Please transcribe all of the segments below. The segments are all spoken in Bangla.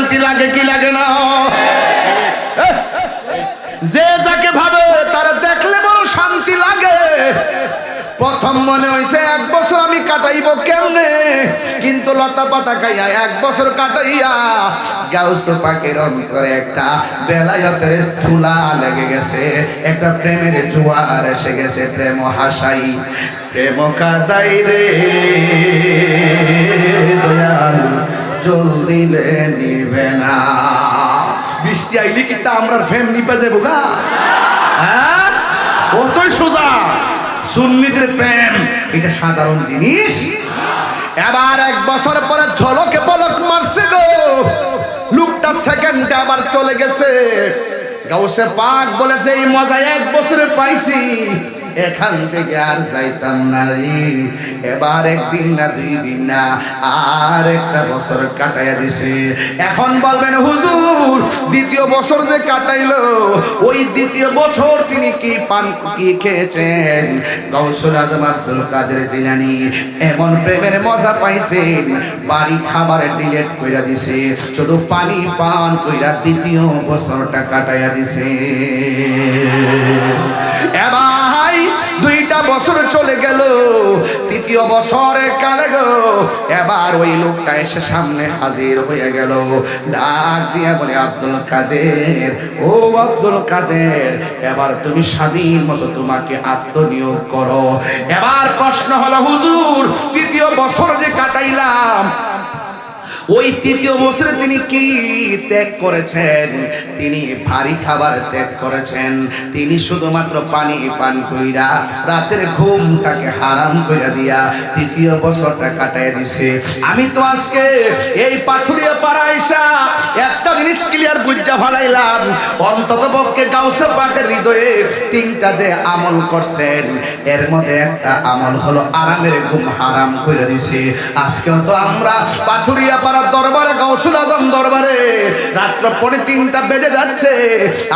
শান্তি লাগে কি লাগে না? যে যাকে ভাবে তারা দেখলে বড় শান্তি লাগে। প্রথম মনে হইছে 1 বছর আমি কাটাইব কেমনে, কিন্তু লতা পাতা খাইয়া 1 বছর কাটাইয়া গাউসে পাকের অন্তরে একটা বেলায়েতের ধুলা লেগে গেছে, একটা প্রেমের জোয়ার এসে গেছে। প্রেম হাসাই প্রেম কাদাই রে দয়াল, জল দিলে নিবে না। বৃষ্টি আইলে কি তা আমরা ফ্রেম নিপে যাবো গা? হ্যাঁ, অতই সোজা। সুন্নিদের প্রেম এটা সাধারণ জিনিস। এবার 1 বছর পরে ঝলকে পলক মারছে গো, লোকটা সেকেন্ডে আবার চলে গেছে। গাউসে পাক বলেছে এই মজা 1 বছরে পাইছি, এখান থেকে আর যাইতাম না রে। এবার 1 দিন না 2 দিন না, আর 1টা বছর কাটাইয়া দিছে। এখন বলবেন হুজুর 2য় বছর যে কাটাইলো, ওই 2য় বছর তিনি কি পান কি খেয়েছেন? গাউসুল আজম আব্দুল কাদের জিলানী এমন প্রেমের মজা পাইছেন, বাড়ি খাবার ডিলেট কইরা দিছে, শুধু পানি পান কইরা 2য় বছরটা কাটাইয়া দিছে। এবার 2টা বছর চলে গেল, 3য় বছরের কালে গো এবার ওই লোকটা এসে সামনে হাজির হয়ে গেল। ডাক দিয়া বলে আব্দুল কাদের, ও আব্দুল কাদের, এবার তুমি স্বাধীন মতো তোমাকে আত্মনিয়োগ করো। এবার প্রশ্ন হলো হুজুর 3য় বছর যে কাটাইলাম, ওই 3য় বছরে তিনি কি ত্যাগ করেছেন? তিনি ভারী খাবার ত্যাগ করেছেন, তিনি শুধুমাত্র পানি পান কইরা রাতের ঘুমটাকে হারাম কইরা দিয়া 3য় বছরটা কাটায় দিছে। আমি তো আজকে এই পাথুরিয়া পাড়া আইসা একটা জিনিস ক্লিয়ার বুঝা ফেলাইলাম, অন্তত পক্ষে গাউসে পাকের হৃদয়ে 3টা যে আমল করছেন, এর মধ্যে একটা আমল হলো আরামের ঘুম হারাম কইরা দিছে। আজকেও তো আমরা পাথুরিয়া পাড়া দরবারে, গাউসুল আজম দরবারে রাত্র 3:30 বেজে যাচ্ছে,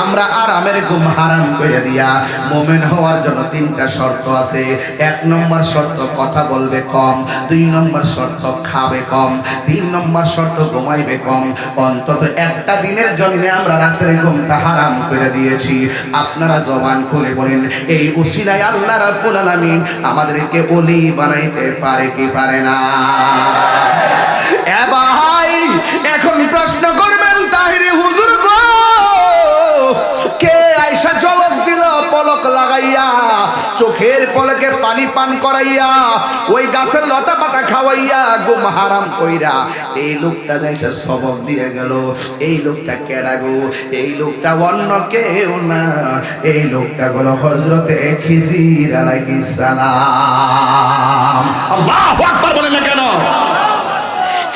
আমরা আরামের ঘুম হারাম করে দিয়া মুমিন হওয়ার জন্য 3টা শর্ত আছে। 1 নম্বর শর্ত কথা বলবে কম, 2 নম্বর শর্ত খাবে কম, 3 নম্বর শর্ত ঘুমাইবে কম। অন্তত একটা দিনের জন্য আমরা রাতের ঘুমটা হারাম করে দিয়েছি। আপনারা জবান করে বলেন, এই উসিলায় আল্লাহ রাব্বুল আলামিন আমাদেরকে ওলি বানাইতে পারে কি পারে না? ভাই এখন প্রশ্ন করবেন তাহিরি হুজুর গো, কে আইসা ঝলক দিল পলক লাগাইয়া, চোখের পলকে পানি পান করাইয়া, ওই গাছের লতা পাতা খাওয়াইয়া ঘুম হারাম কইরা এই লোকটা যাইটা সবক দিয়ে গেল? এই লোকটা কেডা গো? এই লোকটা অন্য কেউ না, এই লোকটা হলো হযরতে খিজির আলাইহিস সালাম। আল্লাহু আকবার বলেন না কেন?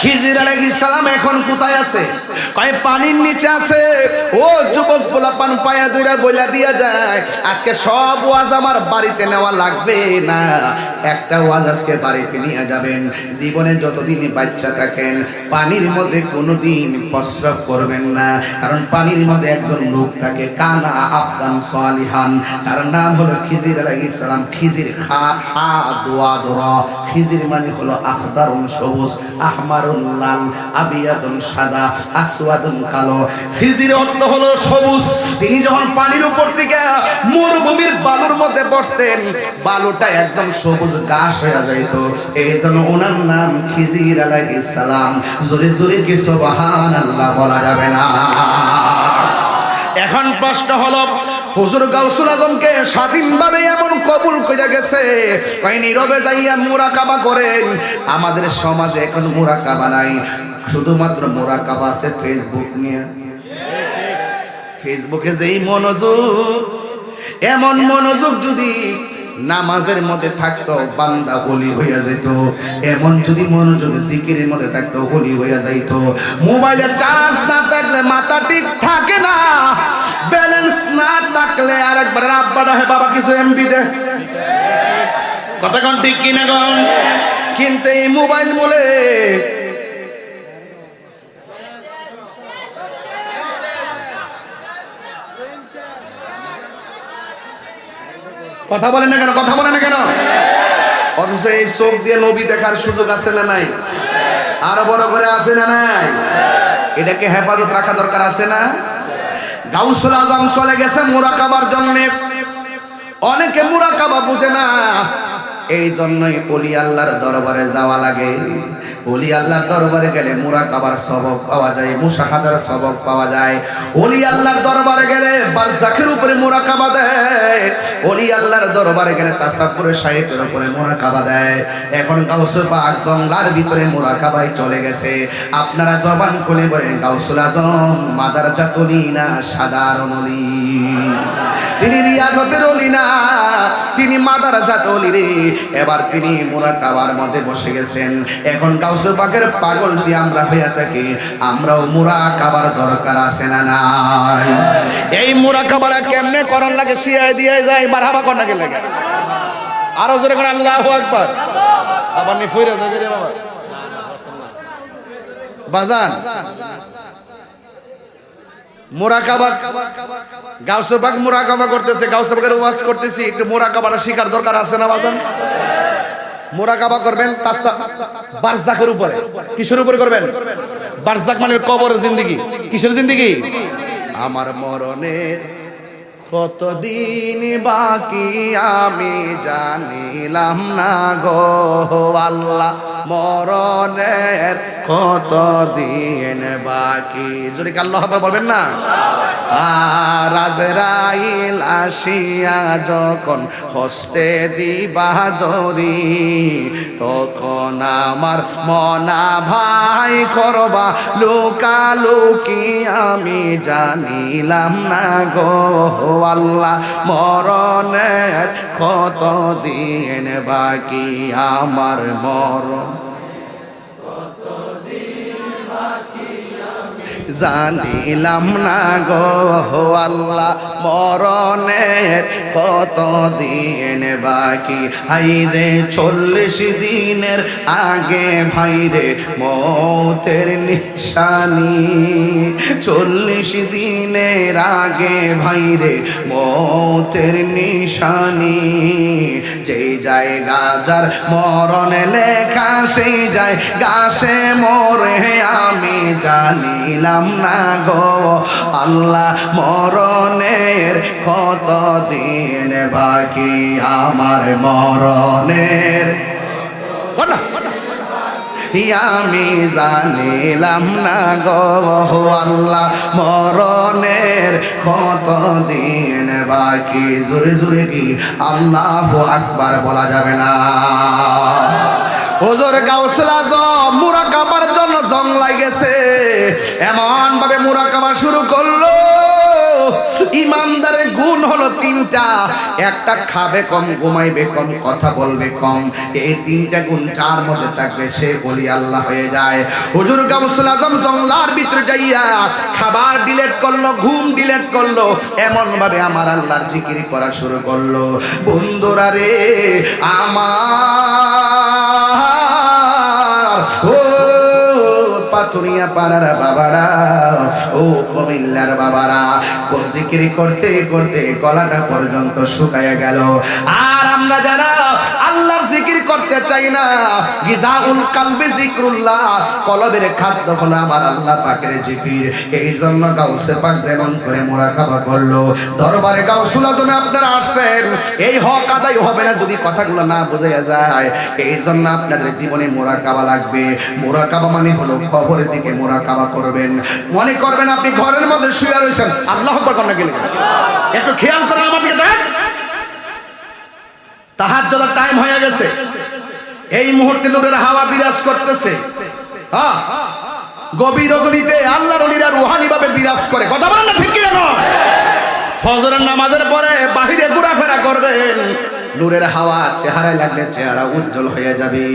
খিজির আলাইহিস সালাম এখন কোথায় আছে? কয় পানির নিচে আছে। ও যুবক পোলাপান পায়া দুইরা বইলা দিয়া যায়, আজকে সব ওয়াজ আমার বাড়িতে নেওয়া লাগবে না, একটা ওয়াজ আজকে বাড়িতে নিয়ে যাবেন। জীবনে যতদিন বাচ্চা থাকেন পানির মধ্যে কোনোদিন প্রস্রাব করবেন না, কারণ পানির মধ্যে একজন লোক থাকে, কানা আবদান সালিহান, তার নাম হলো খিজির আলাইহিস সালাম। খিজির খা হা দোয়া দোয়া, খিজির মানে হলো আখদারুন সবুজ, আহমারুন লাল, আবিয়াদুন সাদা, আসওয়াদুন কালো। খিজির অর্থ হলো সবুজ। তিনি যখন পানির উপর থেকে মরুভূমির বালুর মধ্যে বসতেন, বালুটা একদম সবুজ ঘাস হয়ে যাইত, এই জন্য ওনার নাম খিজির আলাইহিস সালাম। জোরে জোরে কি সুবহানাল্লাহ বলা যাবে না? এখন প্রশ্ন হলো, হুজুর গাউসুল আজমকে স্বাধীনভাবে এমন কবুল করে গেছে, কই নীরবে যাইয়া মুরাকাবা করেন। আমাদের সমাজে এখন মুরাকাবা নাই, শুধুমাত্র মুরাকাবা আছে ফেসবুক নিয়ে। ফেসবুকে যেই মনোযোগ, এমন মনোযোগ যদি নামাজের মধ্যে থাকতো বান্দা ওলি হইয়া যেত, এমন যদি মনোযোগ জিকিরের মধ্যে থাকতো ওলি হইয়া যাইত। মোবাইলে চার্জ না থাকলে মাথা ঠিক থাকে না, ব্যালেন্স না থাকলে আরেকবার আব্বা ডাহে বাবা কিছু এমবি দে, কথা কোন ঠিক কিনা কোন? কিন্তু এই মোবাইল বলে কথা বলেন না কেন? কথা বলেন না কেন? অথচ এই চোখ দিয়ে নবী দেখার সুযোগ আছে না নাই? আরো বড় করে আছে না নাই? এটাকে হেফাজত রাখা দরকার আছে না? গাউসুল আজম চলে গেছে মুরাকাবার জন্য। অনেকে মুরাকাবা বুঝে না, এই জন্যই ওলি আল্লাহর দরবারে যাওয়া লাগে। ওলি আল্লাহর দরবারে গেলে মুরাকাবার সবক পাওয়া যায়, মুশাহাদার সবক পাওয়া যায়। ওলি আল্লাহর দরবারে গেলে বারজাখের উপরে মুরাকাবা দেয়, ওলি আল্লাহর দরবারে গেলে তাসাব্বুরের সাহিত্যের উপরে মুরাকাবা দেয়। এখন গাউসুল পাক জঙ্গলার ভিতরে মুরাকাবায় চলে গেছে। আপনারা জবান খুলে বলেন, গাউসুল আজম মাদারাজাতুল ওলি না সাধারণ ওলি? তিনি রিয়াজতের ওলি না, তিনি মাদারাজাতুল ওলি রে। এবার তিনি মুরাকাবার মধ্যে বসে গেছেন। এখন গাউসুল পাকের পাগল যদি আমরা হইয়া থাকি, আমরাও মুরাকাবার দরকার আছে না নাই? এই মুরাকাবাটা কেমনে করন লাগে শিয়ায় দিয়ে যায়, মারহাবা কর না লাগে। আরো জোরে করে আল্লাহু আকবার। আবার নি ফইরা যাবে রে বাবা বাজান। মুরাকাবা গাউসুল পাক মুরাকাবা করতেছে, গাউসুল পাকের ওয়াজ করতেছি, একটু মুরাকাবাটা শিখার দরকার আছে না বাজান? মুরাকাবা করবেন বারজাখের উপরে। কিসের উপরে করবেন? বারজাখ মানে কবরের জিন্দেগি। কিসের জিন্দেগি? আমার মরণের কতদিন বাকি আমি জানিলাম না গো আল্লাহ, মরণের কতদিন বাকি। যদি আল্লাহ আকবার বলবেন না? আর আজরাইল আসিয়া যখন হস্তে দিবা দরি, তখন আমার মনা ভাই করবা লুকালুকি আমি জানিলাম না গো আল্লাহ, মরণের কতদিন বাকি আমার মরণ জানিলাম না গো আল্লাহ, মরণের কতদিন বাকি। হাইরে 40 দিনের আগে ভাইরে মৌতের নিশানি, 40 দিনের আগে ভাইরে মৌতের নিশানি। যেই জায়গা যার মরণ লেখা সেই যায় গাছে মরে আমি জানিলাম না গো আল্লাহ, মরণের কতদিন বাকি আমার মরণের আমি জানিলাম না গো আল্লাহ, মরণের কতদিন বাকি। জোরে জোরে কি আল্লাহু আকবার বলা যাবে না? হুজুর গাউসুল আজম মুরাকাবার জন্য জংলায় গেছে, এমন ভাবে মুরাকাবা শুরু করলো। ইমানদারের গুণ হলো 3টা, একটা খাবে কম, ঘুমাইবে কম, কথা বলবে কম। এই 3টা গুণ যার মধ্যে থাকবে সে ওলি আল্লাহ হয়ে যায়। হুজুর গাউসুল আজম জংলার ভিতরে যাইয়া খাবার ডিলেট করলো, ঘুম ডিলেট করলো, এমন ভাবে আমার আল্লাহর জিকির করা শুরু করলো। বন্ধুরা রে আমার, ও পাতুরিয়া পাড়ার বাবারা, ও কুমিল্লার বাবারা, কোন জিকির করতে করতে গলাটা পর্যন্ত শুকায়া গেল। আর আমরা যারা আল্লাহর জিকির করতে চাই না, গিজাউল কালবি জিকরুল্লাহ, কলবের খাদ্য হলো আমার আল্লাহ পাকের জিকির। এই জন্য গাউসে পাক যেমন করে মুরাকাবা করলো, দরবারে গাউসুল আজমে আপনারা আসছেন, এই হক আদায় হবে না যদি কথাগুলো না বোঝা যায়। এই জন্য আপনাদের জীবনে মুরাকাবা লাগবে। মুরাকাবা মানে হলো কবরের দিকে মুরাকাবা করবেন। মনে করবেন আপনি ঘরের মধ্যে শুয়ে রয়েছেন, আল্লাহ আকবার করেন না, গেলে একটু খেয়াল করেন আমার দিকে দেখ, তাহাজ্জুদের টাইম হয়ে গেছে, এই মুহূর্তে নূরের হাওয়া বিরাজ করতেছে। হ্যাঁ, গভীর রজনীতে আল্লাহর ওলিরা রুহানি ভাবে বিরাজ করে। কথা বলেন না ঠিক কি না? ফজরের নামাজের পরে বাহিরে ঘোরাফেরা করবেন, নূরের হাওয়া চেহারায় লাগলে চেহারা উজ্জ্বল হয়ে যাবে।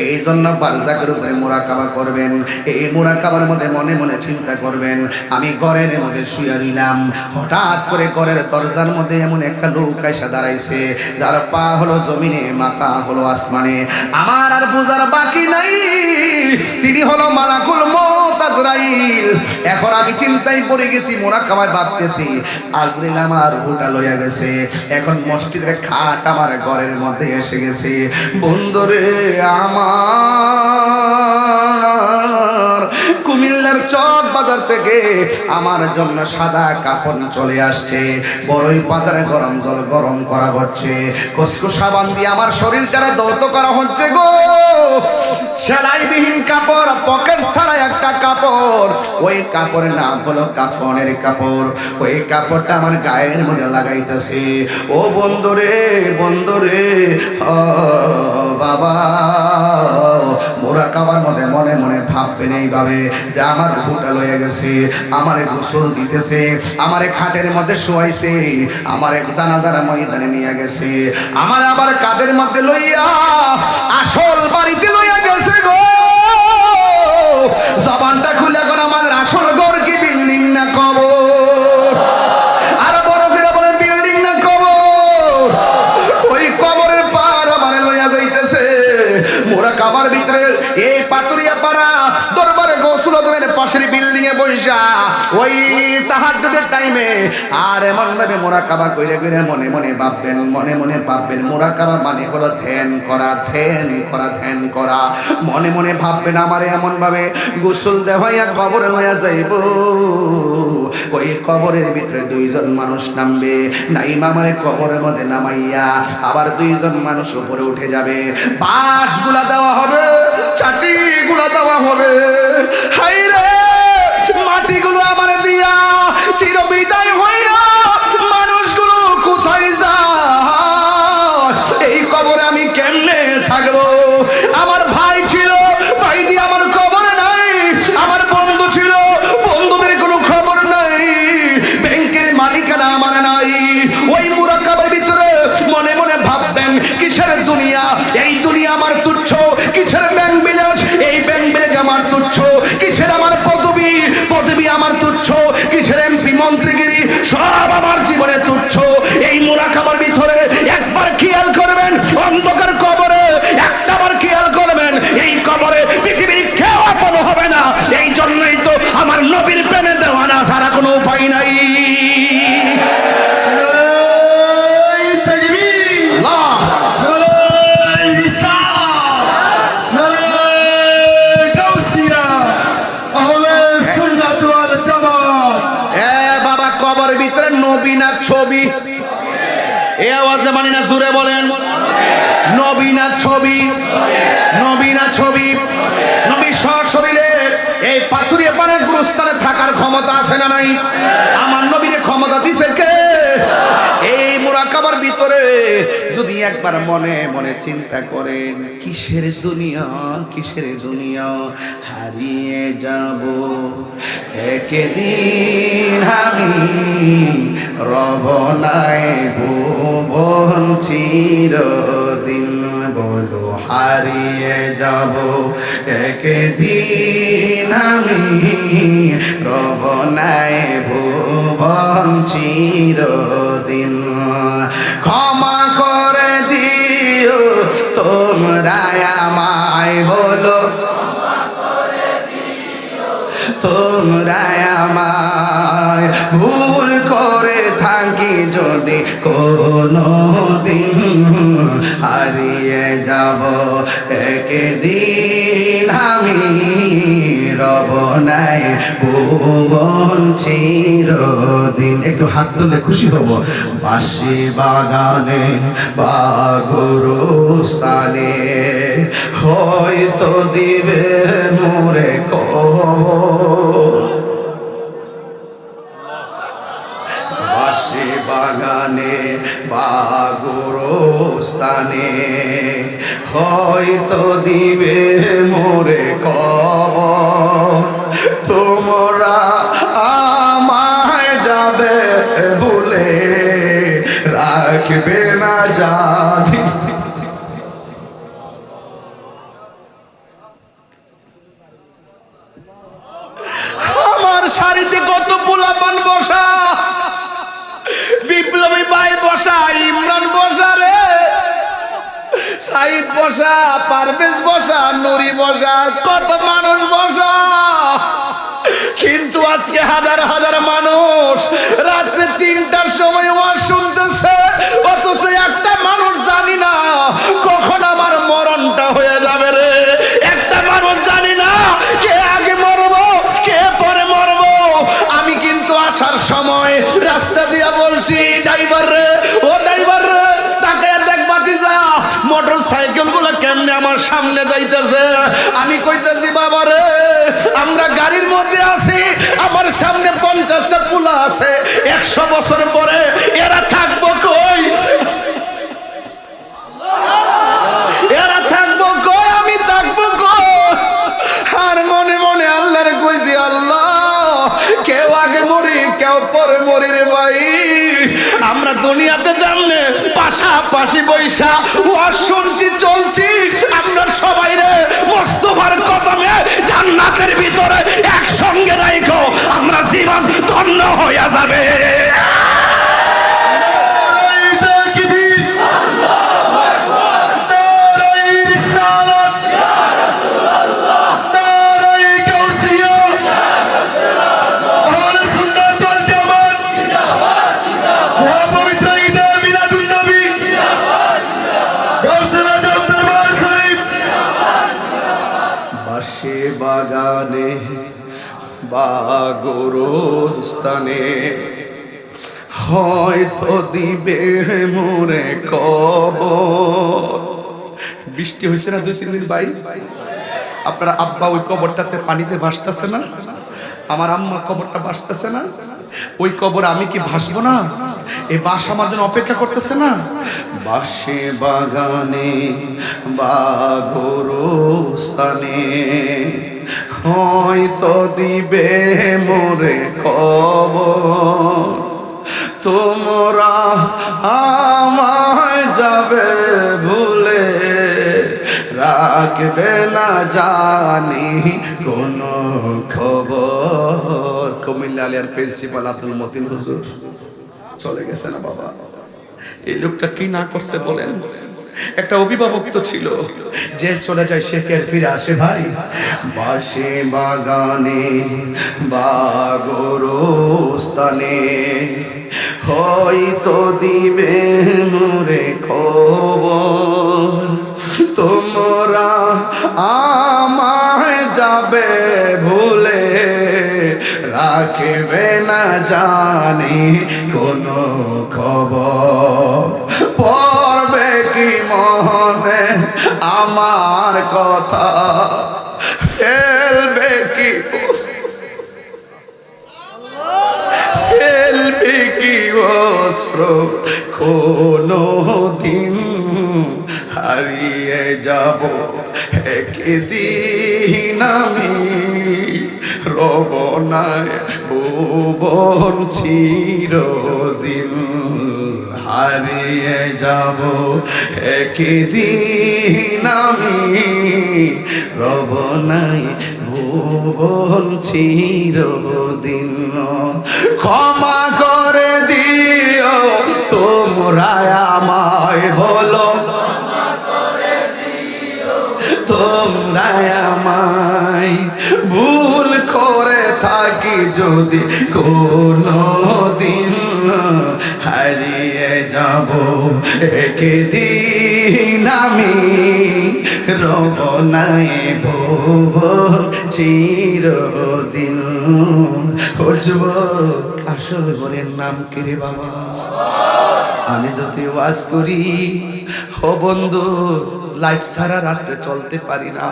এই জন্য বারজাখের উপরে মুরাকাবা করবেন। এই মুরাকাবার মধ্যে মনে মনে চিন্তা করবেন, আমি ঘরের মধ্যে শুয়ে দিলাম, হঠাৎ করে ঘরের দরজার মধ্যে এমন একটা লোক এসে দাঁড়াইছে, যার পা হলো জমিনে, মাথা হলো আসমানে। আমার আর বোঝার বাকি নাই, তিনি হলো মালাকুল মউত। মোহাম্মদ আজরাইল। এখন আমি চিন্তায় পড়ে গেছি, মোনাকাবায় ভাবতেছি আজরাইল আমার রূহটা লইয়া গেছে। এখন মসজিদের খাট আমার ঘরের মধ্যে এসে গেছে। বন্ধুরে আমার, কুমিল্লার চক বাজার থেকে আমার জন্য সাদা কাপড় চলে আসছে। বড়ই পাতারে গরম জল গরম করা হচ্ছে, কসকো সাবান দিয়ে আমার শরীরটারে দৌত করা হচ্ছে গো। সেলাইবিহীন কাপড়, পকেট ছাড়া একটা কাপড়, ওই কাপড়ের নাম হলো কাফনের কাপড়। ওই কাপড়টা আমার গায়ের মধ্যে লাগাইতেছে। ও বন্ধুরে বন্ধুরে, ও বাবা, মোরাকাবার মধ্যে মনে মনে ভাববেন এইভাবে যে আমার রূহটা লয়ে গেছে, আমারে গোসল দিতেছে, আমারে খাটের মধ্যে শোয়াইছে, আমারে জানাজার ময়দানে নিয়ে গেছে, আমার আবার কাদের মধ্যে লইয়া আসল বাড়িতে লইয়া গেছে গো। জবানটা খুলে এখন আমাদের আসল ঘর কি বিল্ডিং না কবর? আর বড় করে বলে বিল্ডিং না কবর? ওই কবরের পার আমারে লইয়া যাইতেছে। মোরাকাবার ভিতরে এই পাতুরিয়া পাড়া দরবারে গোসল আজমের পাশের বিল্ডিং এ বইসা ওই তাহাজ্জুদের টাইমে আর এমন ভাবে মোরাকাবা কইরে কইরে মনে মনে ভাববেন, মনে মনে ভাববেন। মোরাকাবা মানে হলো ধ্যান করা, ধ্যান করা, ধ্যান করা। মনে মনে ভাববেন আমারে এমন ভাবে গোসল দেওয়াইয়া কবরে লইয়া যাইব। ওই কবরের ভিতরে দুইজন মানুষ নামবে, নাইমা আমারে কবরের মধ্যে নামাইয়া আবার দুইজন মানুষ উপরে উঠে যাবে। বাঁশ গুলা দেওয়া হবে, চাটি গুলা দেওয়া হবে। হাই রে, মাটিগুলো আমার দিয়া চির বিদায় হইয়া মানুষগুলো কোথায় যায়? এই কবরে আমি কেমনে থাকবো? আমার ভাই ছিল, ভাই দিয়ে আমার কবরে নাই। আমার বন্ধু ছিল, বন্ধুদের কোনো খবর নাই। ব্যাংকের মালিকানা আমার নাই। ওই মুরাকাবার ভিতরে মনে মনে ভাববেন কিসের দুনিয়া? এই দুনিয়া আমার তুচ্ছ। কিসের ব্যাংক বিলাস? এই ব্যাংক বিলাস আমার তুচ্ছ। কিসের আমার পদবী? পদবী আমার তুচ্ছ। কিসের এমপি মন্ত্রীগিরি? সব আমার জীবনে তুচ্ছ। এই মুরাকাবার ভিতরে একবার খেয়াল করবেন, অন্ধকার কবরে একটাবার খেয়াল করবেন, এই কবরে পৃথিবীর কেউ আপন হবে না। এই জন্যই তো আমার নবীর প্রেমে দেওয়ানা ছাড়া কোনো উপায় নাই। নবী না ছবি? এ আওয়াজে মানি না, জোরে বলেন। নবী না ছবি? নবী না ছবি? নবী সশরীরে এই পাথুরিয়া পানের গুরুস্থানে থাকার ক্ষমতা আছে না নাই? আমার নবীর ক্ষমতা দিছে কে? এই মুরাকাবার ভিতরে যদি একবার মনে মনে চিন্তা করেন, কিসের দুনিয়া, কিসের দুনিয়া, হারিয়ে যাব একদিন আমি, রব নাই ভুবন চিরদিন, বলো হারিয়ে যাব একদিন আমি, রব নাই ভুবন চিরদিন। ক্ষমা করে দিও তোমরা আমায়, বলো তোমরা আমায়, ভুল করে থাকি যদি কোনো দিন, হারিয়ে যাব একদিন আমি, রব নাই ভুবন চিরদিন। একটু হাত তুলে খুশি হব। বাঁশি বাগানে বা গুরুস্থানে হয়তো দিবে মোরে কবর। বাঁশি বাগানে বা গুরুস্থানে হয়তো দিবে মোরে কবর। তোমরা আমায় যাবে ভুলে, রাখবে না জানি। আমার শাড়িতে কত পোলাপান বসা, বিপ্লবী ভাই বসা, ইমরান বসা রে, সাইদ বসা, পারভেজ বসা, নুরি বসা, কত মানুষ বসা। কিন্তু আজকে হাজার হাজার মানুষ রাত্রে 3টার সময় ওয়াজ শুনতেছে, অথচ একটা মানুষ জানি না কখন আমার মরণটা হয়ে যাবে রে। একটা মানুষ জানি না কে আগে মরবো কে পরে মরবো। আমি কিন্তু আসার সময় রাস্তা দিয়া বলছি, ড্রাইভার রে, ও ড্রাইভার রে, তাকে দেখ বাতিজা মোটর সাইকেল গুলো কেমনে আমার সামনে যাইতেছে। আমি কইতেছি, বাবা রে, আমরা গাড়ির মধ্যে আছি, আমার সামনে 50টা পোলা আছে, 100 বছর পরে এরা থাকবো কই? এরা থাকবো কই? আমি থাকবো কই? আর মনে মনে আল্লাহর কইছি, আল্লাহ, কেউ আগে মরি কেউ পরে মরি রে ভাই। আমরা দুনিয়াতে জানলে পাশাপাশি বৈশা ওয়াজ শুনছি চলছি, আমরা সবাই রে মোস্তফার কদমে জান্নাতের ভিতরে একসঙ্গে রাখো, আমরা জীবন ধন্য হয়ে যাবে। বাগানে বা গোরস্থানে হয়তো দিবে মোরে কবর। বৃষ্টি হয়েছে না 2-3 দিন ভাই? আপনার আব্বা ওই কবরটাতে পানিতে ভাসতেছে না? আমার আম্মা কবরটা ভাসতেছে না? ওই কবর আমি কি ভাসবো না? এই বাস আমার জন্য অপেক্ষা করতেছে না? বাসে বাগানে বা গোরস্থানে হয়তো দিবে মোরে কবর। তোমরা আমায় যাবে ভুলে, রাখবে না জানি কোনো খবর। কুমিল্লা আলিয়ার প্রিন্সিপাল আব্দুল মতিন হুজুর চলে গেছে না বাবা? এই লোকটা কি না করছে বলেন? একটা অভিভাবক তো ছিল, যে চলে যায় সে কে ফিরে আসে ভাই? বাসে বাগানে বা গোরস্থানে হয়তো দিবে মোরে খবর। তোমরা আমায় যাবে ভুলে, রাখবে না জানি কোনো খবর। পড়বে কি মনে আমার কথা, ফেলবে কি ফেলবে কি অস্ত্র কোনো দিন হারিয়ে যাব একদিন আমি। রব না ভুবন চিরদিন, হারিয়ে যাব একদিন আমি। রব নাই ভুবন চিরদিন। ক্ষমা করে দিও তোমরা আমায়, বলো তোমরা আমায়। ভুল করে থাকি যদি কোনো দিন, হারিয়ে যাব একদিন আমি। রব নাই ভুবন চিরদিন। বুঝব আসল ঘরের নাম কি রে বাবা? আমি যদি ওয়াজ করি, ও বন্ধু, লাইট ছাড়া রাতে চলতে পারি না,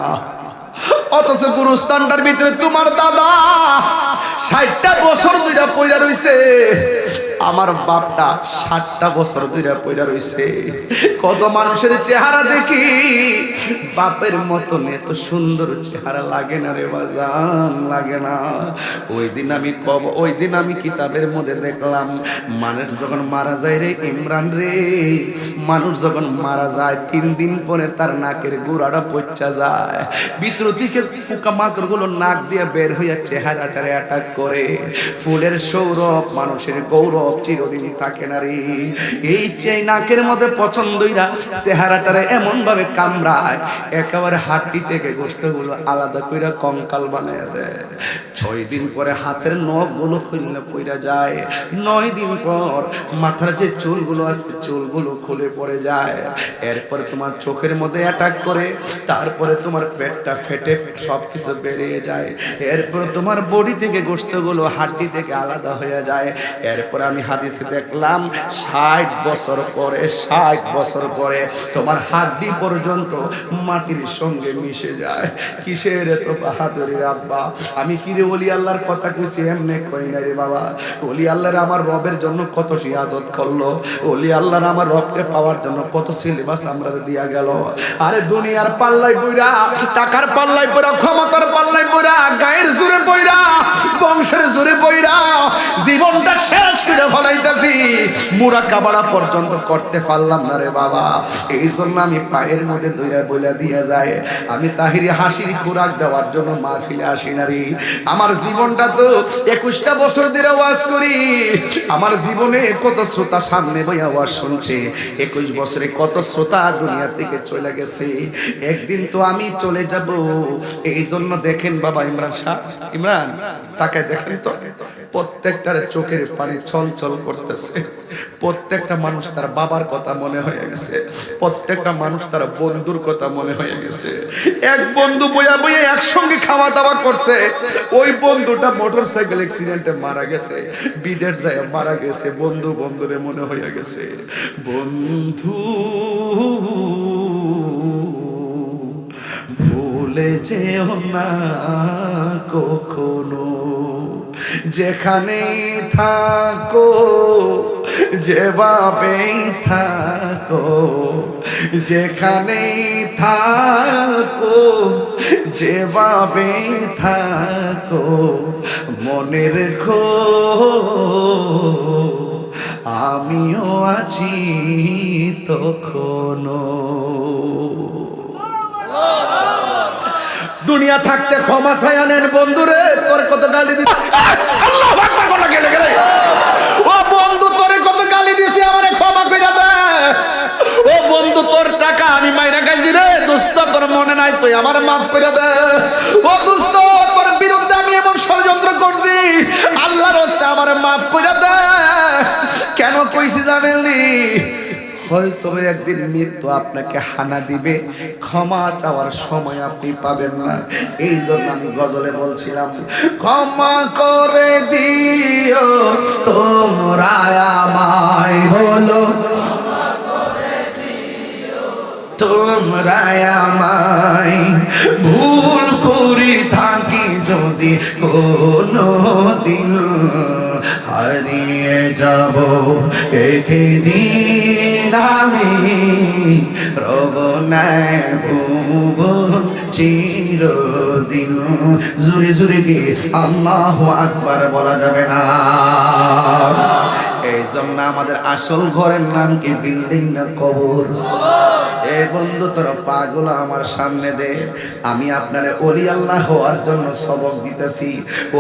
অথচ গুরুস্থানটার ভিতরে তোমার দাদা 60টা বছর ধরে পয়রা রইছে, আমার বাপটা 60টা বছর ধরে পয়রা রইছে। কত মানুষের চেহারা দেখি, বাপের মতন এত সুন্দর চেহারা লাগে না রে বাজান, লাগে না। ওই দিন আমি কিতাবের মধ্যে দেখলাম, মানুষ যখন মারা যায় রে ইমরান রে, মানুষ যখন মারা যায় 3 দিন পরে তার নাকের গোড়াটা পচা যায়, ভিতর থেকে পোকামাকড় গুলো নাক দিয়ে বের হইয়া চেহারাটারে অ্যাটাক করে। ফুলের সৌরভ মানুষের গৌরব চিরদিন থাকে না রে। এই চেয়ে নাকের মধ্যে পছন্দইরা চেহারাটারে এমন ভাবে কামড়ায়, একেবারে হাড্ডি থেকে গোশত গুলো আলাদা কইরা কঙ্কাল বানায় দেয়। 6 দিন পরে হাতের নখগুলো খুলে পড়ে যায়। 9 দিন পর মাথার যে চুলগুলো আছে চুলগুলো খুলে পড়ে যায়। এরপরে তোমার চোখের মধ্যে অ্যাটাক করে, তারপরে তোমার পেটটা ফেটে সবকিছু বেরিয়ে যায়। এরপরে তোমার বডি থেকে গোশতগুলো হাড্ডি থেকে আলাদা হয়ে যায়। এরপর আমি হাদিসে দেখলাম 60 বছর পরে 60 বছর পরে তোমার হাড্ডি পর্যন্ত মাটির সঙ্গে মিশে যায়। কিসের এত বাহাদুরি আব্বা? আমি কি রে ওলি আল্লাহর কথা কইছি এমনি কই না রে বাবা। ওলি আল্লাহর আমার রবের জন্য কত সিয়াজত করলো, ওলি আল্লাহর আমার রবকে পাওয়ার জন্য কত সিলেবাস আমরা দিয়া গেল। আরে দুনিয়ার পাল্লাই পইরা, টাকার পাল্লাই পইরা, ক্ষমতার পাল্লাই পইরা, গায়ের জোরে পইরা, বংশের জোরে পইরা জীবনটা শেষ করে ফলাইতেছি, মুরাকাবা পর্যন্ত করতে পারলাম না রে বাবা। এই জন্য আমি পায়ের মধ্যে দইরা বইলা দিয়া যায়, আমি তাহিরি হাসির খোরাক দেওয়ার জন্য মাহফিলে আসি না রে। আমার জীবনটা তো 21টা বছর ধরে ওয়াজ করি, আমার জীবনে কত শ্রোতা সামনে বইয়া ওয়াজ শুনছে, 21 বছরে কত শ্রোতা দুনিয়া থেকে চলে গেছে। একদিন তো আমি চলে যাব। এই জন্য দেখেন বাবা ইমরান শাহ, ইমরান তাকে দেখেন তো, প্রত্যেকটার চোখের পানি ছলছল করতেছে। প্রত্যেকটা মানুষ তার বাবার কথা মনে হয়ে গেছে, প্রত্যেকটা মানুষ তার বন্ধুর কথা মনে হয়ে গেছে। এক বন্ধু বইয়া বইয়া একসঙ্গে খাওয়া দাওয়া করছে, ওই বন্ধুটা মোটরসাইকেল অ্যাক্সিডেন্টে মারা গেছে, বিদেশ যায় মারা গেছে। বন্ধু বন্ধুরে মনে হয়ে গেছে। বন্ধু ভুলে যেও না কখনো, যেখানেই থাকো যেভাবেই থাকো, যেখানেই থাকো যেভাবেই থাকো, মনে রেখো আমিও আছি তখনো। দুনিয়া থাকতে ক্ষমা চাইয়া নেন বন্ধুরে, তোর কত গালি দিতে আল্লাহু আকবার বলা গেলে গেলে ও বন্ধু তোরে কত গালি দিছি, আমারে ক্ষমা কইরা দে। ও বন্ধু তোর টাকা আমি মাইরা খাইছি রে দোস্ত, তোর মনে নাই, তুই আমারে মাফ কইরা দে। ও দোস্ত তোর বিরুদ্ধে আমি এমন ষড়যন্ত্র করছি, আল্লাহর রাস্তে আমারে মাফ কইরা দে। কেন কইছি জানেননি? হয়তো একদিন মৃত্যু আপনাকে হানা দিবে, ক্ষমা চাওয়ার সময় আপনি পাবেন না। এই জন্য আমি গজলে বলছিলাম, ক্ষমা করে দিও তোমরা আমায়, বলো তোমরা আমায়, ভুল করি থাকি যদি কোনো দিন, হারিয়ে যাব একদিন আমি, রব না ভুবন চিরদিন। জোরে জোরে কি আল্লাহু আকবার বলা যাবে না? এই জন্য আমাদের আসল ঘরের নাম কি বিল্ডিং না কবর? এ বন্ধু তোর পাগুলো আমার সামনে দে, আমি আপনারে ওলি আল্লাহ হওয়ার জন্য সবক দিতেছি।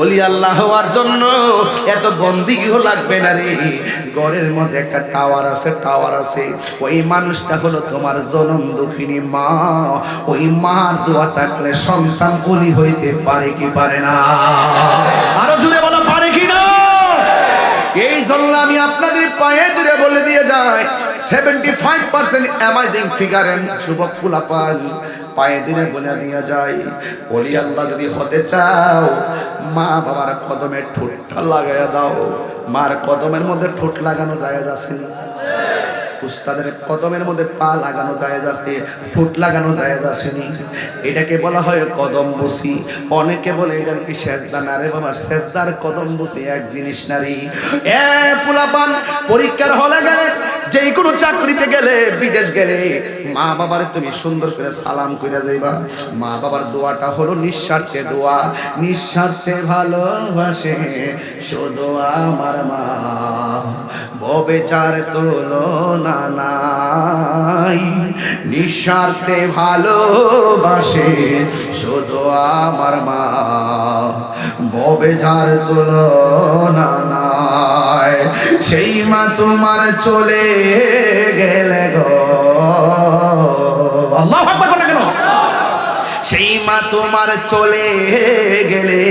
ওলি আল্লাহ হওয়ার জন্য এত বন্দিগিও লাগবে না রে। ঘরের মধ্যে একটা টাওয়ার আছে, টাওয়ার আছে, ওই মানুষটা হলো তোমার জনম দুঃখিনী মা। ওই মার দোয়া থাকলে সন্তান ওলি হইতে পারে কি পারে না? আরো জুড়ে বলো পারে কি না? এই জন্য আমি আপনাদের পায়ে ধরে বলে দিয়ে যাই, 75% অ্যামাজিং ফিগারের যুবক ফুলাপান পায়ে ধরে বলে দিয়ে যায়, ওলি আল্লাহ যদি হতে চাও মা বাবার কদমে ঠোঁটটা লাগাইয়া দাও। মার কদমের মধ্যে ঠোঁট লাগানো যায় আছে, উস্তাদের কদমের মধ্যে পা লাগানো জায়েজ আছে, ঠোঁট লাগানো জায়েজ আসেনি। এটাকে বলা হয় কদম বসি। অনেকে বলে এটা কি সেজদা না রে বাবা, সেজদার কদম বসি এক জিনিস নারী। এ পোলাপান পরীক্ষার হলে গেলে, যেই কোনো চাকরিতে গেলে, বিদেশ গেলে, মা বাবার তুমি সুন্দর করে সালাম কইরা যাইবা। মা বাবার দোয়াটা হলো নিঃস্বার্থে দোয়া, নিঃস্বার্থে ভালোবাসে শুধু আমার মা, ভবে চার তুলনা নাই, নিঃস্বার্থে ভালোবাসে শুধু আমার মা, ভবে চার তুলনা নাই। সেই মা তোমার চলে গেলে গো, আল্লাহু আকবার বলে কেন? সেই মা তোমার চলে গেলে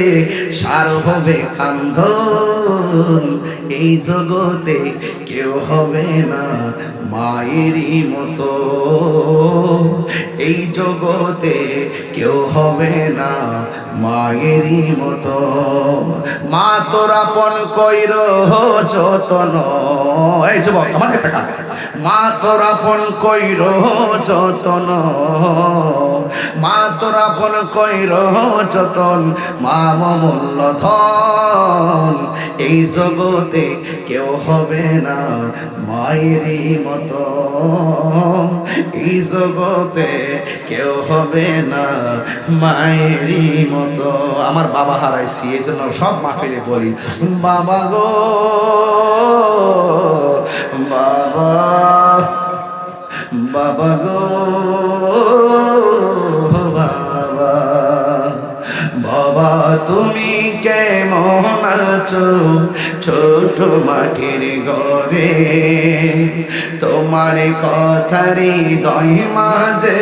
সার হবে কান্দন, এই জগতে কেউ হবে না মায়েরই মতো, এই জগতে কেউ হবে না মায়েরই মতো। মা তোর আপন কইর যতন, এই যুবক আমার কাছে টাকা, মা তোর আপন কইর যতন, মা তোর আপন কইর যতন, মা অমূল্য ধন, এই জগতে কেউ হবে না মায়েরই মতো, এই জগতে কেউ হবে না মায়েরই মতো। আমার বাবা হারাইছি, এই জন্য সব মাহফিলে বলি বাবা গো বাবা, বাবা গো বাবা, বাবা তুমি কেমন আছো ছোট মাটির ঘরে, তোমার কথারি হৃদয় মাঝে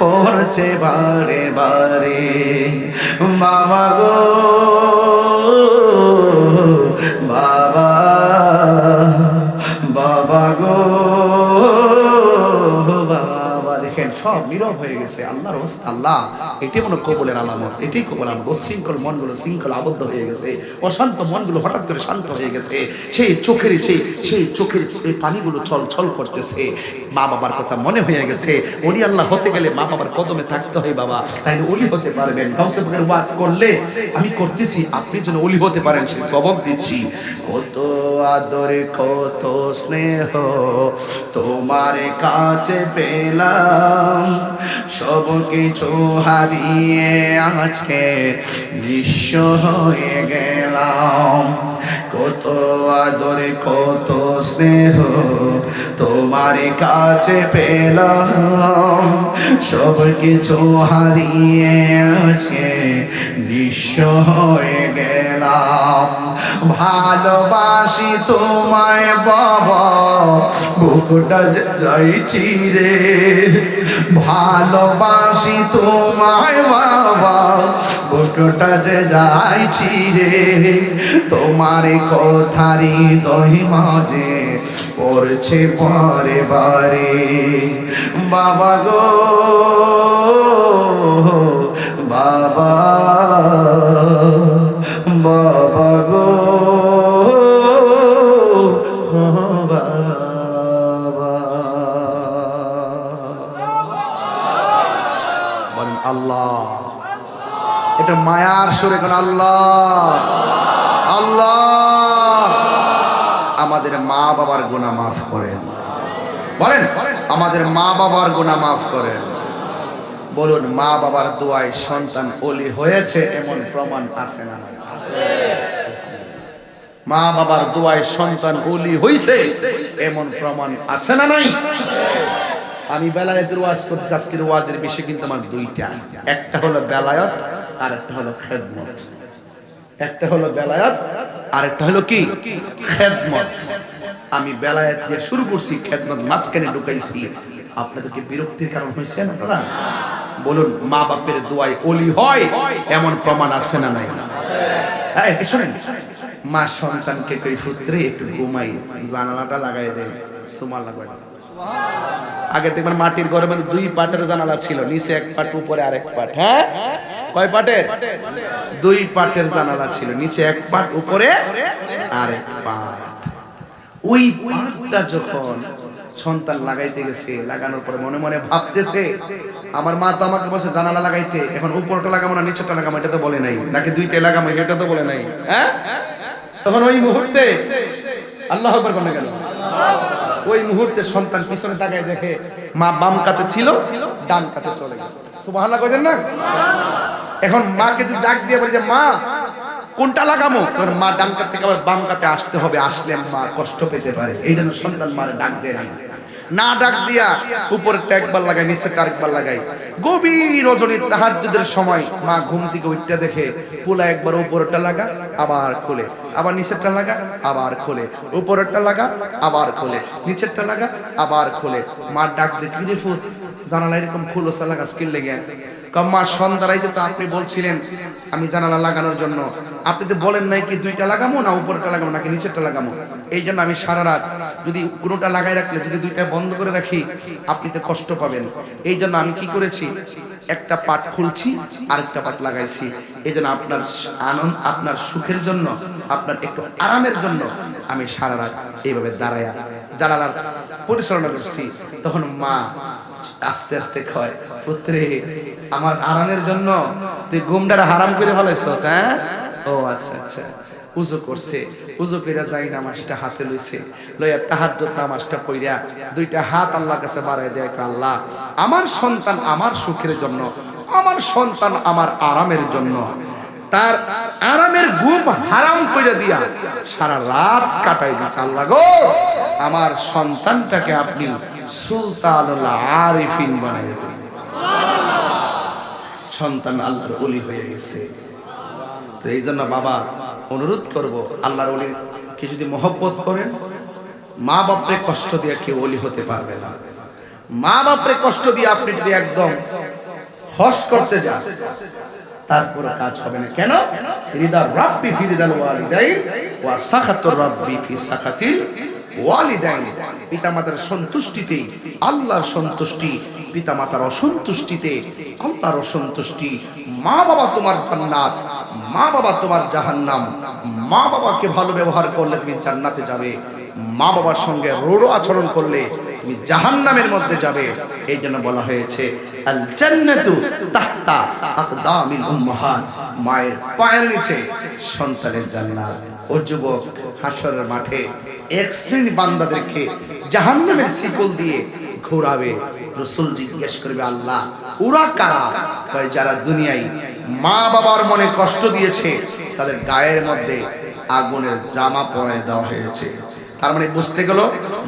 পড়ছে বারে বারে, বাবা গো বাবা, বাবা গো বাবা। দেখেন সব নীরব হয়ে গেছে। আল্লাহর ওয়াস্তে আল্লাহ, এটি মনে কবুলের আলামত, এটি কবুল আলামত। শৃঙ্খল মনগুলো শৃঙ্খল আবদ্ধ হয়ে গেছে, অশান্ত মনগুলো হঠাৎ করে শান্ত হয়ে গেছে, সেই চোখের এই পানিগুলো ছল ছল করতেছে। মা বাবার কথা মনে হয়ে গেছে। ওলি আল্লাহ হতে গেলে মা বাবার কদমে থাকতে হয় বাবা, তাই ওলি হতে পারবেন। গাউসে পাকের ওয়াজ করলে আমি করতেছি, আপনি যেন ওলি হতে পারেন সেই সবক দিচ্ছি। কত আদর কত স্নেহ তোমার কাছে পেলাম, সব কিছু হারিয়ে আজকে নিঃস্ব হয়ে গেলাম। কত আদর কত স্নেহ তোমার কাছে পেলাম, সব কিছু হারিয়ে আজকে নিঃস্ব হয়ে গেলাম। ভালোবাসি তোমায় বাবা, বুকটা যাইছি রে, ভালোবাসি তোমায় বাবা, বুকটা যে যাইছি রে, তোমার কথারি হৃদয় মাঝে পড়ছে বারে বারে, বাবা গো বাবা, বাবা গো বাবা। বলেন আল্লাহ, এটা মায়ার সুরে কোন আল্লাহ, আল্লাহ আমাদের মা বাবার গুনাহ মাফ করেন। বলেন আমাদের মা বাবার গুনাহ মাফ করেন। বলুন মা বাবার দোয়ায় সন্তান ওলি হয়েছে এমন প্রমাণ আছে না? মা বাবার দোয়ায় সন্তান ওলি হইছে এমন প্রমাণ আছে না নাই? আমি বেলায়েতের ওয়াজ করতেছি। আজকের ওয়াজের বিষয় কিন্তু আমার দুইটা, একটা হলো বেলায়েত আর একটা হলো খেদমত। একটা হলো বেলায়েত আর একটা হলো কি খেদমত। আমি বেলায়েত দিয়ে শুরু করছি, খেদমত মাঝখানে ঢুকাইছি। আপনাদেরকে বিরক্তির কারণ হয়েছে না? আপনারা বলুন মা বাপের দোয়ায় ওলি হয় এমন প্রমাণ আছে না নাই? এই শুনেন, মা সন্তানকে কই পুত্রে একটু ঘুমাই, জানালাটা লাগাই দেন, সুমা লাগাই। আগে দেখবেন মাটির ঘরের মধ্যে দুই পাটের জানালা ছিল, নিচে এক পাট উপরে আরেক পাট। হ্যাঁ, কয় পাটের? দুই পাটের জানালা ছিল, নিচে এক পাট উপরে আরেক পাট। ওই পাটটা যখন সন্তান লাগাইতে গেছে, লাগানোর পরে মনে মনে ভাবতেছে, আমার মা তো আমাকে বলছে জানালা লাগাইতে, এখন উপরটা লাগাবো না নিচেরটা লাগাবো, এটা তো বলে নাই, নাকি দুইটা লাগাবো এটা তো বলে নাই। হ্যাঁ, তখন ওই মুহূর্তে আল্লাহু আকবার বলে গেল। ওই মুহূর্তে সন্তান পিছনে তাকায় দেখে মা বাম কাতে ছিল, ডান কাতে চলে গেছে। সুবহানাল্লাহ কইছেন না? এখন মাকে যদি ডাক দিয়ে বলে যে মা কোনটা লাগামো, তোর মা ডান কাত থেকে আবার বাম কাতে আসতে হবে, আসলে মা কষ্ট পেতে পারে। এই জন্য সন্তান মারে ডাক দেয় না, ডাক দিয়া উপরেরটা একবার লাগায়, নিচেরটা আরেকবার লাগায়। গভীর রজনী তাহাজ্জুদের সময় মা ঘুম থেকে উঠতে দেখে পোলা একবার উপরেরটা লাগা আবার খুলে, আবার নিচেরটা লাগা আবার খুলে, উপরেরটা লাগা আবার খুলে, নিচেরটা লাগা আবার খুলে। মা ডাক দিয়ে কি রে ফুত, জানালা এরকম খুলো লাগা স্কিল লেগে, কম্মা সন্ধ্যারাইতে তো আপনি বলছিলেন আমি জানালা লাগানোর জন্য, আপনি তো বলেন নাই কি দুইটা লাগাবো না উপরটা লাগাবো নাকি নিচেরটা লাগাবো। এই জন্য আমি সারা রাত যদি কোনোটা লাগাই রাখলে যদি দুইটা বন্ধ করে রাখি আপনি তো কষ্ট পাবেন। এই জন্য আমি কি করেছি, একটা পাট খুলছি আরেকটা পাট লাগাইছি। এই জন্য আপনার আনন্দ, আপনার সুখের জন্য, আপনার একটু আরামের জন্য আমি সারা রাত এইভাবে দাঁড়ায়া জানালার পরিচালনা করছি। তখন মা আস্তে আস্তে কয়, পুত্রে আমার আরামের জন্য তুই ঘুমটারে হারাম করে ফেলাইছ। হ্যাঁ, ও আচ্ছা আচ্ছা। উজু করছে, উজু কইরা যাই নামাজটা হাতে লইছে, লইয়া তাহাজ্জুদ নামাজটা পড়িয়া দুইটা হাত আল্লাহর কাছে বাড়ায় দেয়, আল্লাহ আমার সন্তান আমার সুখের জন্য, আমার সন্তান আমার আরামের জন্য, তার আরামের ঘুম হারাম কইরা দিয়া সারা রাত কাটাই দিছে। আল্লাহ গো, আমার সন্তানটাকে আপনি সুলতানুল আরিফিন বানাই দিন। সন্তান আল্লাহর ওলি হয়ে গেছে। তো এই জন্য বাবা অনুরোধ করব, আল্লাহর ওলিকে যদি মহব্বত করেন, মা বাপরে কষ্ট দিয়ে কেউ ওলি হতে পারবে না। মা বাপরে কষ্ট দিয়ে আপনি যদি একদম হজ করতে যান তারপরে কাজ হবে না। কেন? রিদা রাব্বি ফি রিদাল ওয়ালিদাইন ওয়া সাখাতুর রাব্বি ফি সাখাতিল ওয়ালিদাইন। পিতামাতার সন্তুষ্টিতে আল্লাহর সন্তুষ্টি, পিতামাতার অসন্তুষ্টিতে আল্লাহর অসন্তুষ্টি। মা বাবা তোমার জান্নাত, মা বাবা তোমার জাহান্নাম। মা বাবাকে ভালো ব্যবহার করলে তুমি জান্নাতে যাবে, মা বাবার সঙ্গে রূঢ় আচরণ করলে তুমি জাহান্নামের মধ্যে যাবে। এই জন্য বলা হয়েছে আল জান্নাতু তাহতা আকদামিল উম্মাহাত, মায়ের পায়ের নিচে সন্তানের জান্নাত। ও যুবক, হাসরের মাঠে এক শ্রেণী বান্দাদেরকে জাহান্নামের শিকল দিয়ে ঘোরাবে। রাসূল জিজ্ঞেস করবে, আল্লাহ ওরা কারা? কয় যারা দুনিয়ায় মা বাবার মনে কষ্ট দিয়েছে, তাদের গায়ের মধ্যে আগুনের জামা পরায় দেওয়া হয়েছে। তার মানে বুঝতে গেল,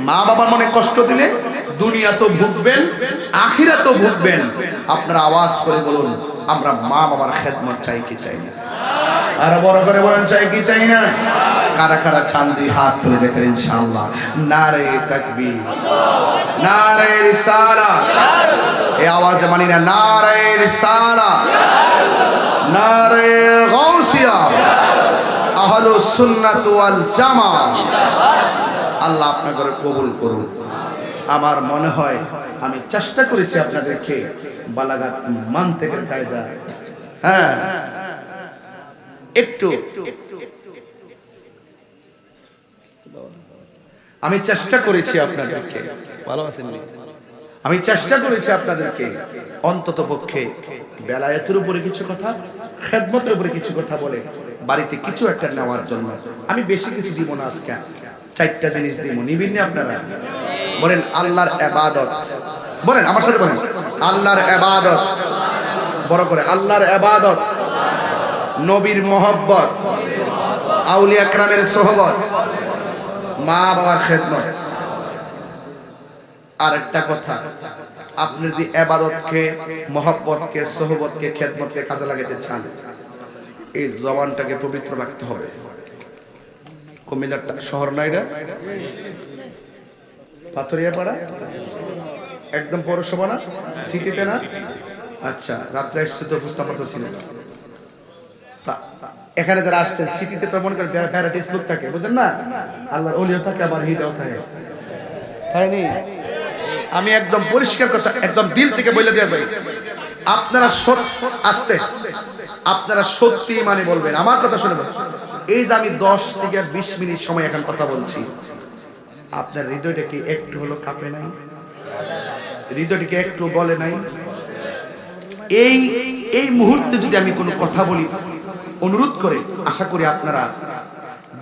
মা বাবার মনে কষ্ট দিলে দুনিয়া তো ভুগবেন, আখিরাত তো ভুগবেন। আপনারা আওয়াজ করে বলুন, আমরা মা বাবার খেদমত চাই কি চাই না? আর বড় করে বলেন, চাই কি চাই না? কারা কারা চান্দি হাত তুলে দেখেন ইনশাআল্লাহ। নারে তাকবীর, নারে রিসালাত। এই আওয়াজে মানি না, নারে রিসালাত, নারে গাউসিয়া, আহলুস সুন্নাত ওয়াল জামাত। আল্লাহ আপনাদের কবুল করুন। আমার মনে হয় আমি চেষ্টা করেছি আপনাদেরকে বালাগাত মানতেকের কায়দা, হ্যাঁ, একটু আমি চেষ্টা করেছি আপনাদেরকে, ভালো আছেন? আমি চেষ্টা করেছি আপনাদেরকে অন্তত পক্ষে বেলায়েতের উপরে কিছু কথা, খেদমতের উপরে কিছু কথা বলে বাড়িতে কিছু একটা নেওয়ার জন্য। আমি বেশি কিছু দিব না, আজকে চারটা জিনিস দিব। নিবেন না আপনারা? বলেন আল্লাহর ইবাদত, বলেন আমার সাথে বলেন আল্লাহর ইবাদত, বড় করে আল্লাহর ইবাদত, নবীর মহব্বত, আউলিয়া কেরামের সোহবত, মা বাবার খেদমত। আর একটা কথা, আপনি যদি ইবাদতকে, মহব্বতকে, সোহবতকে, খেদমতকে কাজে লাগাতে চান, এই জবানটাকে পবিত্র রাখতে হবে। কুমিল্লার শহর না এটা? পাথরিয়াপাড়া একদম পৌরসভা না, সিটিতে না? আচ্ছা, রাত্রে এসছে তো বুঝতে পারতেছিলেন। এখানে যারা আসছেন সিটিতে তো মনে করেন ভ্যারাইটিস লোক থাকে, বুঝলেন না? আল্লাহর ওলিও থাকে, আবার হিটাও থাকে, তাইনি? আমি একদম পরিষ্কার কথা একদম দিল থেকে বলে দেওয়া যায়, আপনারা আসতে আপনারা সত্যি মানে বলবেন, আমার কথা শুনে বলবেন। এই যে আমি 10 থেকে 20 মিনিট সময় এখন কথা বলছি, আপনার হৃদয়টা কি একটু হলো কাঁপে নাই? হৃদয়টা কি একটু বলে নাই? এই মুহূর্তে যদি আমি কোনো কথা বলি, অনুরোধ করে আশা করি আপনারা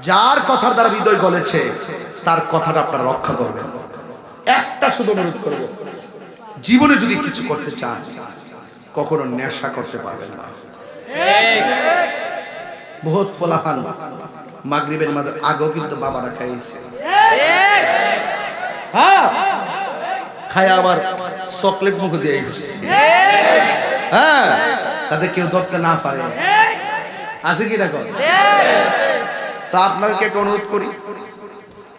যার কথার দ্বারা হৃদয় গলেছে তার কথাটা আপনারা রক্ষা করবেন। একটা শুধু অনুরোধ করব, জীবনে যদি কিছু করতে চান কখনো নেশা করতে পারবেন না। বহুত ফলাহান মাগরিবের মাঝে আগেও কিন্তু বাবারা খাইছে, হ্যাঁ, খায় আবার চকলেট মুখে দিয়ে গেছে, হ্যাঁ, তাদের কেউ ধরতে না পারে, আছে কি না? তা আপনাদেরকে একটা অনুরোধ করি,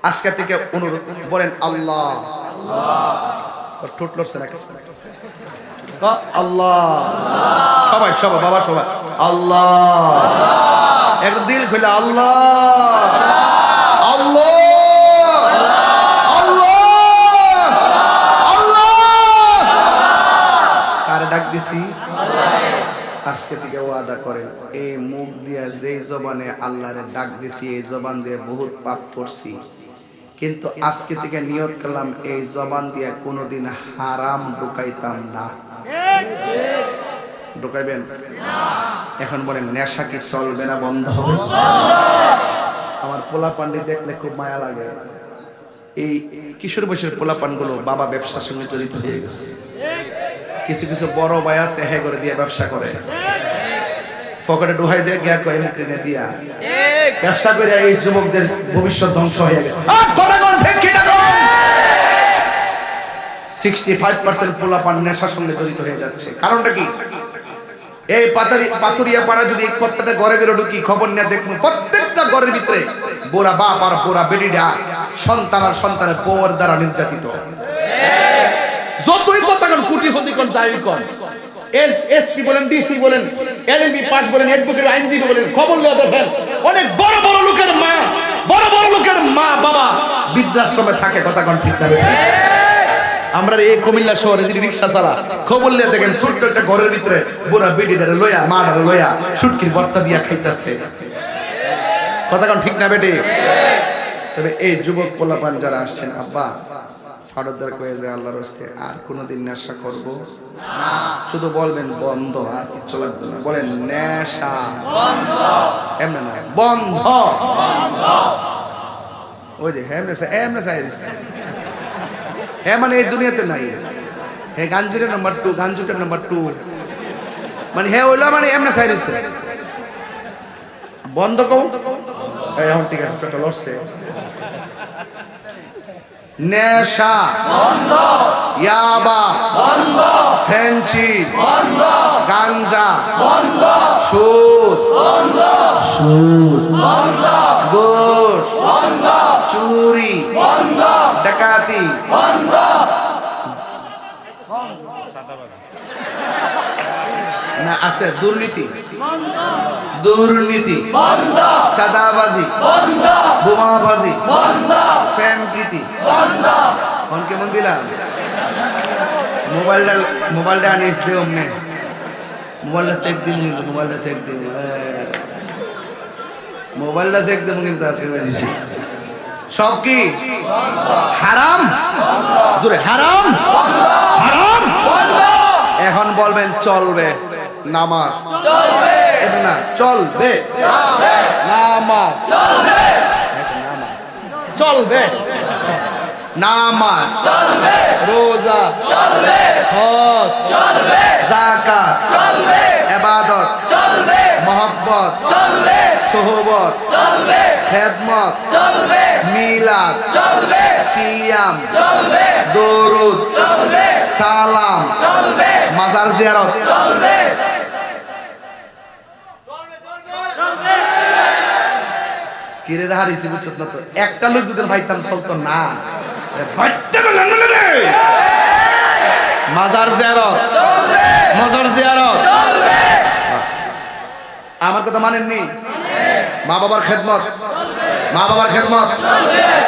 আজকে থেকে অনুরোধ বলেন আল্লাহ তোর ঠোঁট লড়ছে না আল্লাহ সবাই সবাই বাবা সবাই আল্লাহ একটা দিল খুলে আল্লাহ আল্লাহ ডাক দিছি আজকে থেকে ওয়াদা করেন এই মুখ দিয়া যেই জবানে আল্লাহরে ডাক দিছি এই জবান দিয়ে বহুত পাপ করছি কিন্তু আজকে থেকে নিয়ত করলাম এই জবান দিয়ে কোনোদিন হারাম ঢুকাইতাম না ঢুকাইবেন এখন বলেন নেশা কি চলবে না বন্ধ হবে আমার পোলা পান্ডি দেখলে খুব মায়া লাগে এই কিশোর বয়সের পোলা পানগুলো বাবা ব্যবসার সঙ্গে জড়িত হয়ে গেছে কিছু কিছু বড় ভাই আছে হে করে দিয়ে ব্যবসা করে পকেটে ডুহাই দিয়ে গিয়া কয় মুখে দিয়া ব্যবসা করে এই যুবকদের ভবিষ্যৎ ধ্বংস হয়ে গেছে 65% পোলাপান নেশার সঙ্গে জড়িত হয়ে যাচ্ছে কারণটা কি এই পাথুরিয়া পাড়া যদি প্রত্যেকটা ঘরে ঘরে ঢুকি খবর নিয়ে দেখুন প্রত্যেকটা ঘরের ভিতরে বোরা বাপ আর বোরা বেটিটা সন্তান আর সন্তানের পর দ্বারা নির্যাতিত যতই কথা কোন কুটিপতি কোন যাই কোন এসপি বলেন ডিসি বলেন এলএলবি পাস বলেন অ্যাডভোকেট আইনজীবী বলেন খবর নিয়ে দেখেন অনেক বড় বড় লোকের মা বাবা বৃদ্ধাশ্রমে থাকে কথা কোন ঠিক না আমরা এই কুমিল্লা শহরে যে রিকশা চালা খবর নিয়ে দেখেন ছোট্ট একটা ঘরের ভিতরে বুড়া বেটিটারে লইয়া মাটারে লইয়া শুটকির ভর্তা দিয়া খাইতেছে কথা কোন ঠিক না বেটি তবে এই যুবক পোলাপান যারা আসছেন আব্বা ফারদার কয়ে যে আল্লাহর রাস্তে আর কোনোদিন নেশা করব না শুধু বলবেন বন্ধ আর কিছু লাগবে না বলেন নেশা বন্ধ এমন না বন্ধ বন্ধ ওই যে এমনে সাইরিস মানে এই দুনিয়াতে নাই হে গাঞ্জুরের নাম্বার 2 গাঞ্জুটের নাম্বার 2 মানে হে ওইলা মানে এমনে সাইরিস বন্ধ কও এখন ঠিক আছে পেট্রোল লড়ছে নেশা বন্ধ ইয়াবা বন্ধ ফেন্সি বন্ধ গাঞ্জা বন্ধ সুদ বন্ধ ঘুষ বন্ধ চুরি বন্ধ ডাকাতি বন্ধ না আছে দুর্নীতি বন্ধ চাঁদাবাজি বন্ধ বোমাবাজি বন্ধ প্রেমপ্রীতি বন্ধ কোন কেমন দিলাম মোবাইলটা আনিস দে অমনে মোবাইলটা চেক দিন কিন্তু মোবাইলটা চেক দিন কিন্তু আছে সব কি হারাম জোরে হারাম হারাম এখন বলবেন চলবে নামাজ চলবে না চলবে নামাজ চলবে নামাজ চলবে রোজা চলবে হজ চলবে যাকাত চলবে ইবাদত চলবে মহব্বত চলবে সোহবত চলবে খেদমত চলবে মিলাদ চলবে কিয়াম চলবে দরুদ চলবে সালাম চলবে মাজার জিয়ারত চলবে কিরে হারিয়েছি বুঝছস না তো একটা লোক যদি ভাইতাম চলতো না মাজার জিয়ারত চলবে মাজার জিয়ারত চলবে আমার কথা মানেননি মা বাবার খেদমত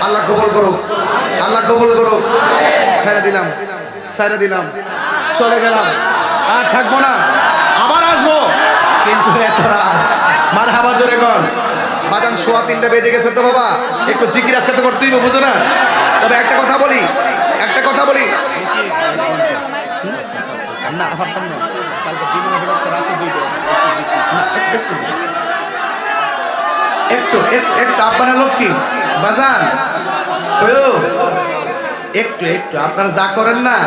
আল্লাহ কবুল করুক ছেড়ে দিলাম চলে গেলাম আর থাকবো না আবার আসবো কিন্তু এতরা মারহাবা জোরে কর বাজান 3:15 বেজে গেছে তো বাবা একটু জিকির আজকে তো করতেই বুঝো না তবে একটা কথা বলি না পারতাম না কালকে দিনে রাতে একটু আপনার লোক কি বাজান একটু আপনারা যা করেন না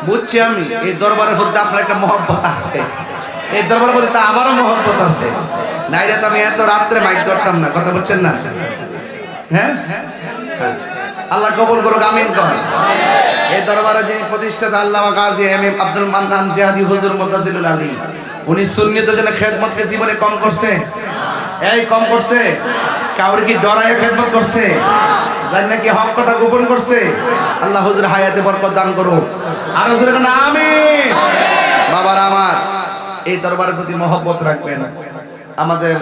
বুঝছি আমি এই দরবারের প্রতি আপনার একটা মহব্বত আছে এই দরবারের প্রতি তা আমারও মহব্বত আছে নাইলে তো আমি এত রাত্রে মাইক ধরতাম না কথা বলছেন না হ্যাঁ আল্লাহ কবুল করুক আমিন কর এই দরবারে যিনি প্রতিষ্ঠাতা আল্লামা গাজী এম এ আব্দুল মান্নান জিহাদি হুজুর মুতাজিলুল আলী উনি সুন্নিতের জন্য খেদমতকে জীবনে কম করছে কাউরে কি ডরায় খেদমত করছে জানি নাকি হক কথা গোপন করছে। আল্লাহ হুজুর হায়াতে বরকত দান করুন। আর হুজুর কোন আমিন। বাবার আমার এই দরবারের প্রতি মহব্বত রাখবেন। আমাদের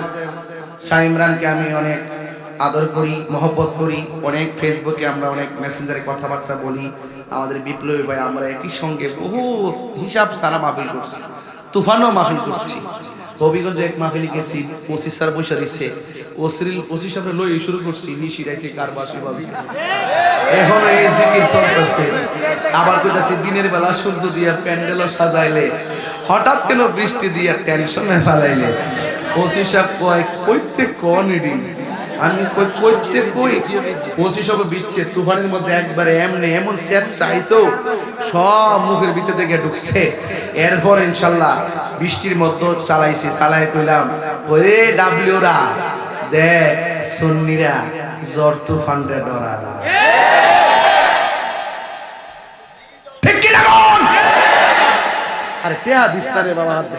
শাহ ইমরানকে আমি অনেক আদর করি, মহব্বত করি, অনেক ফেসবুকে আমরা অনেক মেসেঞ্জারে কথাবার্তা বলি। আমাদের বিপ্লবী ভাই আমরা একই সঙ্গে বহু হিসাব সারা মাহফিল করছি, তুফানও মাহফিল করছি। হবিগঞ্জ এক মাহফিল গেছি, ওসি স্যার বসে দিচ্ছে, ওসি সাহেব লই শুরু করছি নিশি রাইতে কারবাসি বাজি। এখন এই জিকির চলতেছে, আবার কইতাছি দিনের বেলা সূর্য দিয়া প্যান্ডেলও সাজাইলে হঠাৎ কেন বৃষ্টি দিয়া টেনশনে ফেলাইলে। ওসি সাহেব কইতে কোন এডি আমি কইতে কই ওসি সব বিচ্ছে তুফানের মধ্যে একবারে এমনি এমন সেট চাইছো সব মুখের ভিতর থেকে ঢুকছে। এরপর ইনশাআল্লাহ বৃষ্টির মধ্যে চালাইছি, চালাই কইলাম ওরে ডাব্লিউরা দেখ সুন্নিরা জ্বর তুফানরে ডরা না। ঠিক কি না কোন? আরে টেহা দিস না রে বাবা, হাত দে।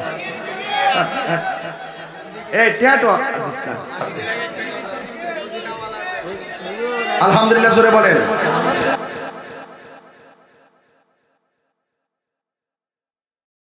এই টেহা তো দিস না। আলহামদুলিল্লাহ জোরে বলেন।